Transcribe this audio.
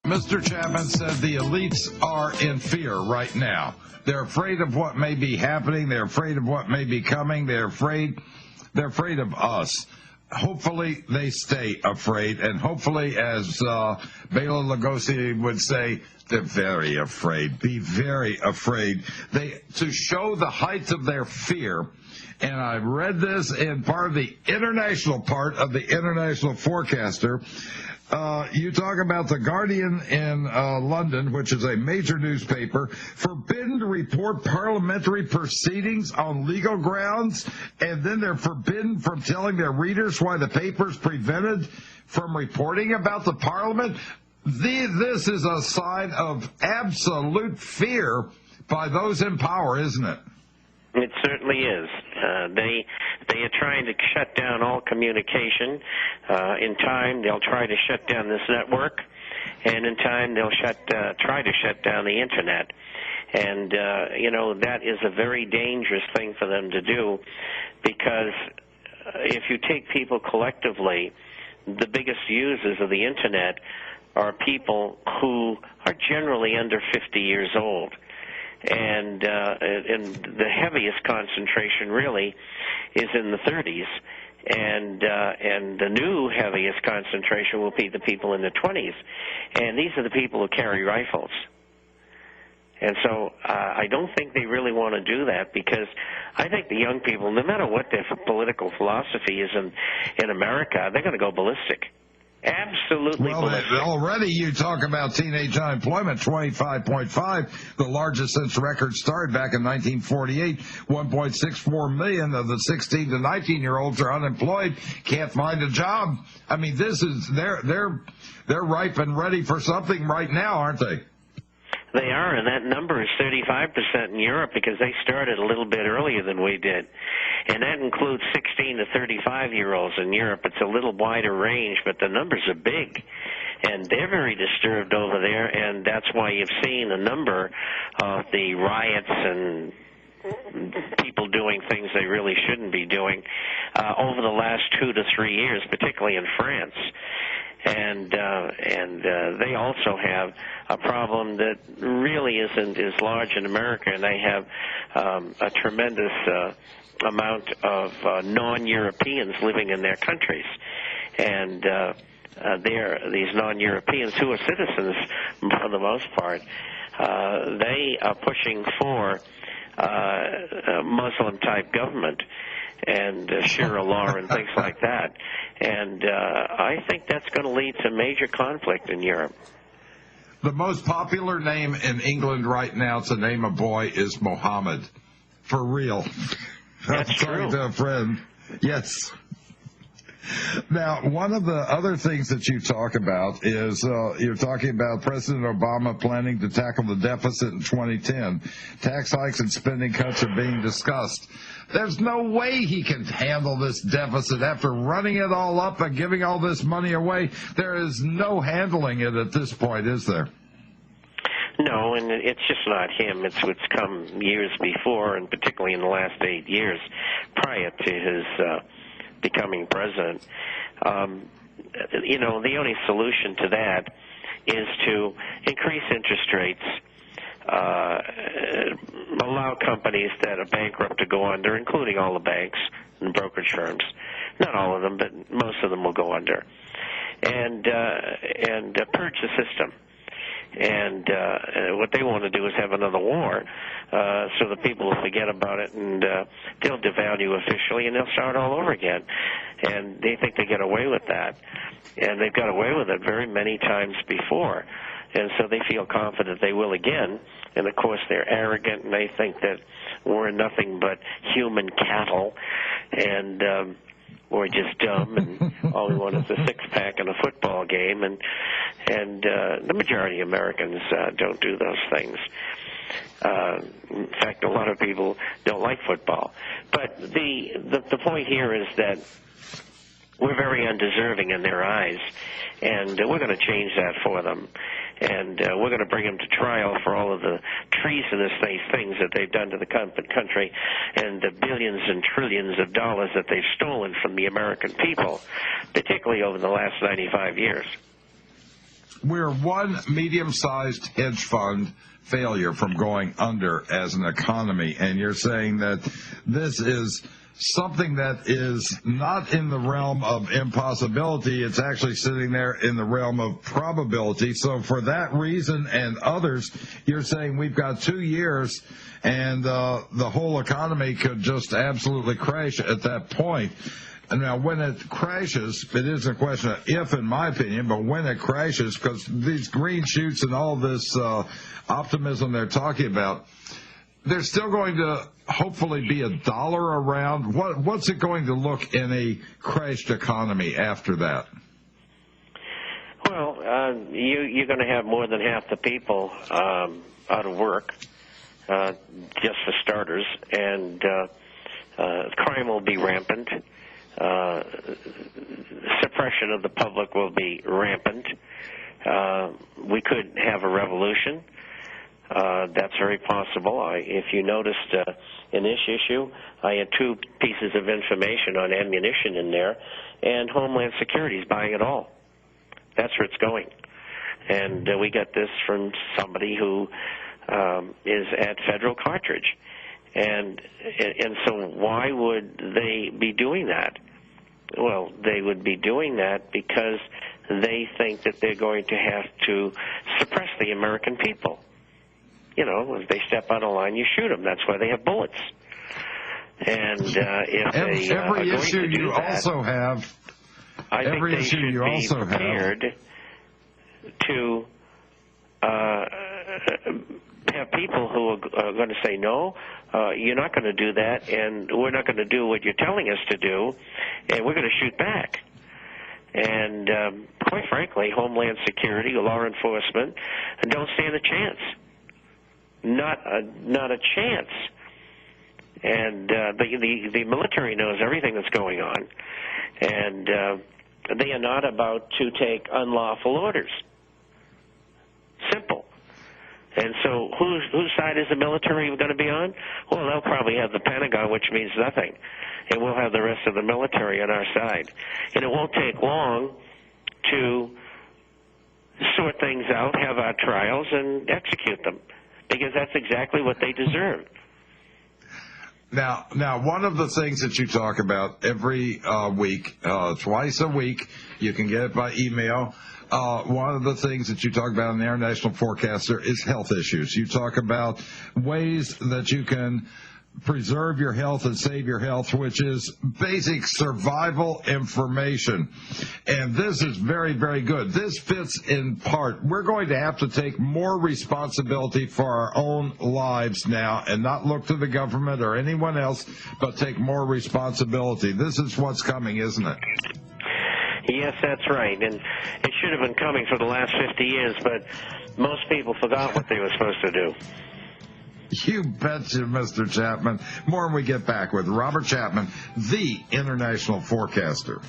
Mr. Chapman said the elites are in fear right now. They're afraid of what may be happening. They're afraid of what may be coming. They're afraid of us. Hopefully they stay afraid, and hopefully, as Bela Lugosi would say, they're very afraid. Be very afraid. To show the height of their fear, and I read this in part of the international forecaster. You talk about the Guardian in London, which is a major newspaper, forbidden to report parliamentary proceedings on legal grounds, and then they're forbidden from telling their readers why the paper's prevented from reporting about the parliament. This is a sign of absolute fear by those in power, isn't it? It certainly is. They are trying to shut down all communication. In time, they'll try to shut down this network, and in time, they'll try to shut down the Internet. And, that is a very dangerous thing for them to do, because if you take people collectively, the biggest users of the Internet are people who are generally under 50 years old. And the heaviest concentration really is in the 30s, and the new heaviest concentration will be the people in the 20s, and these are the people who carry rifles. And so I don't think they really want to do that, because I think the young people, no matter what their political philosophy is in America, they're going to go ballistic. Absolutely. Well, already you talk about teenage unemployment, 25.5, the largest since records started back in 1948. 1.64 million of the 16 to 19-year-olds are unemployed, can't find a job. I mean, they're ripe and ready for something right now, aren't they? They are, and that number is 35% in Europe, because they started a little bit earlier than we did. And that includes 16 to 35-year-olds in Europe. It's a little wider range, but the numbers are big. And they're very disturbed over there, and that's why you've seen a number of the riots and people doing things they really shouldn't be doing over the last 2 to 3 years, particularly in France. And they also have a problem that really isn't as large in America, and they have a tremendous amount of non-Europeans living in their countries. And these non-Europeans, who are citizens for the most part, they are pushing for a Muslim-type government and Sharia law and things like that. And I think that's going to lead to major conflict in Europe. The most popular name in England right now to name a boy is Mohammed. For real. That's true. I'm talking to a friend. Yes. Now, one of the other things that you talk about is you're talking about President Obama planning to tackle the deficit in 2010. Tax hikes and spending cuts are being discussed. There's no way he can handle this deficit after running it all up and giving all this money away. There is no handling it at this point, is there? No, and it's just not him. It's what's come years before, and particularly in the last 8 years prior to his becoming president. The only solution to that is to increase interest rates, allow companies that are bankrupt to go under, including all the banks and brokerage firms. Not all of them, but most of them will go under. And purge the system. And what they want to do is have another war, so the people will forget about it, and they'll devalue officially, and they'll start all over again. And they think they get away with that, and they've got away with it very many times before. And so they feel confident they will again. And, of course, they're arrogant, and they think that we're nothing but human cattle, and we're just dumb, and all we want is a six-pack and a football game. And the majority of Americans don't do those things. In fact, a lot of people don't like football. But the point here is that we're very undeserving in their eyes, and we're going to change that for them. And we're going to bring them to trial for all of the treasonous things that they've done to the country, and the billions and trillions of dollars that they've stolen from the American people, particularly over the last 95 years. we're one medium-sized hedge fund failure from going under as an economy, and you're saying that this is something that is not in the realm of impossibility. It's actually sitting there in the realm of probability. So for that reason and others, you're saying we've got 2 years and the whole economy could just absolutely crash at that point. And now, when it crashes, it isn't a question of if, in my opinion, but when it crashes, because these green shoots and all this optimism they're talking about, there's still going to hopefully be a dollar around. What's it going to look in a crashed economy after that? Well, you're going to have more than half the people out of work, just for starters, and crime will be rampant. Suppression of the public will be rampant. We could have a revolution. That's very possible. If you noticed in this issue, I had 2 pieces of information on ammunition in there, and Homeland Security is buying it all. That's where it's going. And we got this from somebody who is at Federal Cartridge. And so why would they be doing that? Well, they would be doing that because they think that they're going to have to suppress the American people. You know, if they step out of line, you shoot them. That's why they have bullets. And if they are going to do that, I think they should be prepared to have people who are going to say, no, you're not going to do that, and we're not going to do what you're telling us to do, and we're going to shoot back. And quite frankly, Homeland Security, law enforcement, don't stand a chance. Not a chance. And the military knows everything that's going on, and they are not about to take unlawful orders. Simple. And so whose side is the military going to be on? Well, they'll probably have the Pentagon, which means nothing. And we'll have the rest of the military on our side. And it won't take long to sort things out, have our trials, and execute them, because that's exactly what they deserve. Now, one of the things that you talk about every week, twice a week, you can get it by email. One of the things that you talk about in the International Forecaster is health issues. You talk about ways that you can preserve your health and save your health, which is basic survival information. And this is very, very good. This fits in part. We're going to have to take more responsibility for our own lives now and not look to the government or anyone else, but take more responsibility. This is what's coming, isn't it? Yes, that's right. And it should have been coming for the last 50 years, but most people forgot what they were supposed to do. You betcha, Mr. Chapman. More when we get back with Robert Chapman, the International Forecaster.